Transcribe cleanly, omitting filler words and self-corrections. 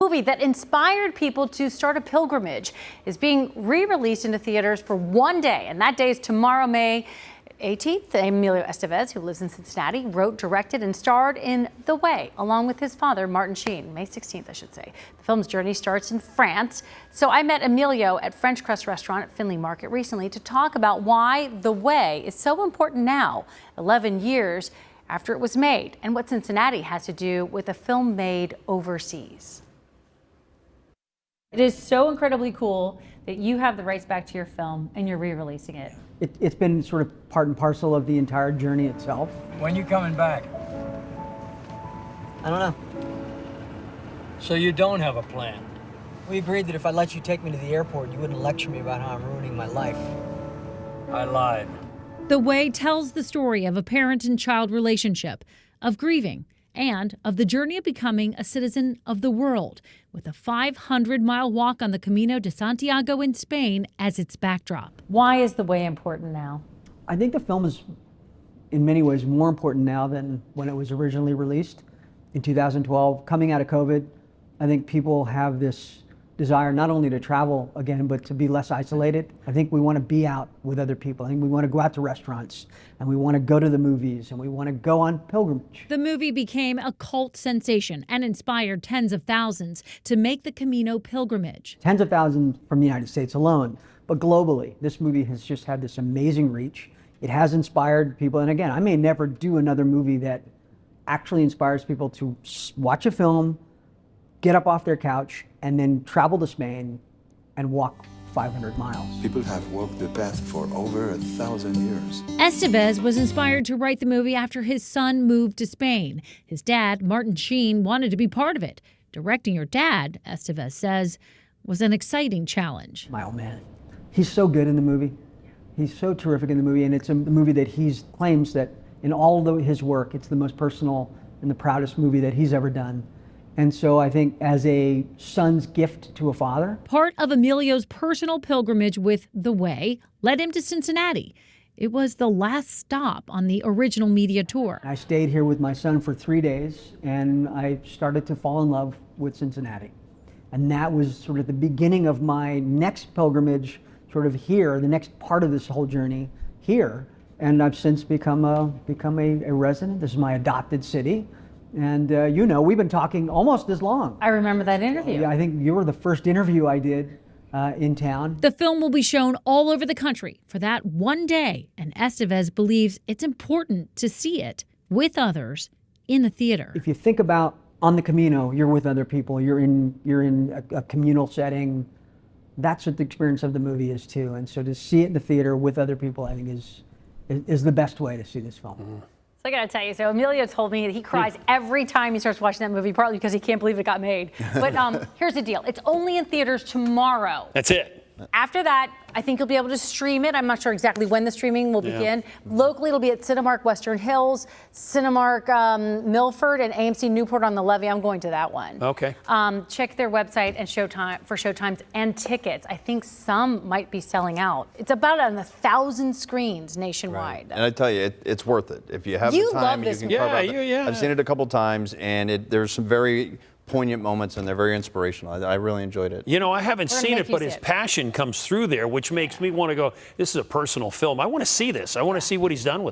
movie that inspired people to start a pilgrimage is being re-released into theaters for one day, and that day is tomorrow, May 18th. Emilio Estevez, who lives in Cincinnati, wrote, directed, and starred in The Way, along with his father, Martin Sheen. May 16th, I should say. The film's journey starts in France. So I met Emilio at French Crest Restaurant at Finley Market recently to talk about why The Way is so important now, 11 years after it was made, and what Cincinnati has to do with a film made overseas. It is so incredibly cool that you have the rights back to your film and you're re-releasing it. It's been sort of part and parcel of the entire journey itself. When you coming back? I don't know. So you don't have a plan? We agreed that if I let you take me to the airport, you wouldn't lecture me about how I'm ruining my life. I lied. The Way tells the story of a parent and child relationship, of grieving, and of the journey of becoming a citizen of the world, with a 500-mile walk on the Camino de Santiago in Spain as its backdrop. Why is The Way important now? I think the film is, in many ways, more important now than when it was originally released in 2012. Coming out of COVID, I think people have this desire not only to travel again, but to be less isolated. I think we want to be out with other people. I think we want to go out to restaurants, and we want to go to the movies, and we want to go on pilgrimage. The movie became a cult sensation and inspired tens of thousands to make the Camino pilgrimage. Tens of thousands from the United States alone, but globally, this movie has just had this amazing reach. It has inspired people, and again, I may never do another movie that actually inspires people to watch a film, get up off their couch, and then travel to Spain and walk 500 miles. People have walked the path for over 1,000 years. Estevez was inspired to write the movie after his son moved to Spain. His dad, Martin Sheen, wanted to be part of it. Directing your dad, Estevez says, was an exciting challenge. My old man. He's so good in the movie. He's so terrific in the movie, and it's a movie that he claims that in all of his work, it's the most personal and the proudest movie that he's ever done. And so I think as a son's gift to a father. Part of Emilio's personal pilgrimage with The Way led him to Cincinnati. It was the last stop on the original media tour. I stayed here with my son for 3 days, and I started to fall in love with Cincinnati. And that was sort of the beginning of my next pilgrimage, sort of here, the next part of this whole journey here. And I've since become a resident. This is my adopted city. And you know, we've been talking almost as long. I remember that interview. I think you were the first interview I did in town. The film will be shown all over the country for that one day, and Estevez believes it's important to see it with others in the theater. If you think about on the Camino, you're with other people, you're in a communal setting. That's what the experience of the movie is too. And so to see it in the theater with other people, I think is the best way to see this film. Mm-hmm. So I gotta tell you, so Emilio told me that he cries every time he starts watching that movie, partly because he can't believe it got made. But here's the deal. It's only in theaters tomorrow. That's it. After that, I think you'll be able to stream it. I'm not sure exactly when the streaming will begin. Locally, it'll be at Cinemark Western Hills, Cinemark Milford, and AMC Newport on the Levee. I'm going to that one. Okay. Check their website and for showtimes and tickets. I think some might be selling out. It's about on 1,000 screens nationwide. Right. And I tell you, it's worth it. If you have the time, you can carve out I've seen it a couple times, and there's some very poignant moments, and they're very inspirational. I really enjoyed it. You know, I haven't seen it, but his passion comes through there, which makes me want to go, this is a personal film. I want to see this. I want to see what he's done with it.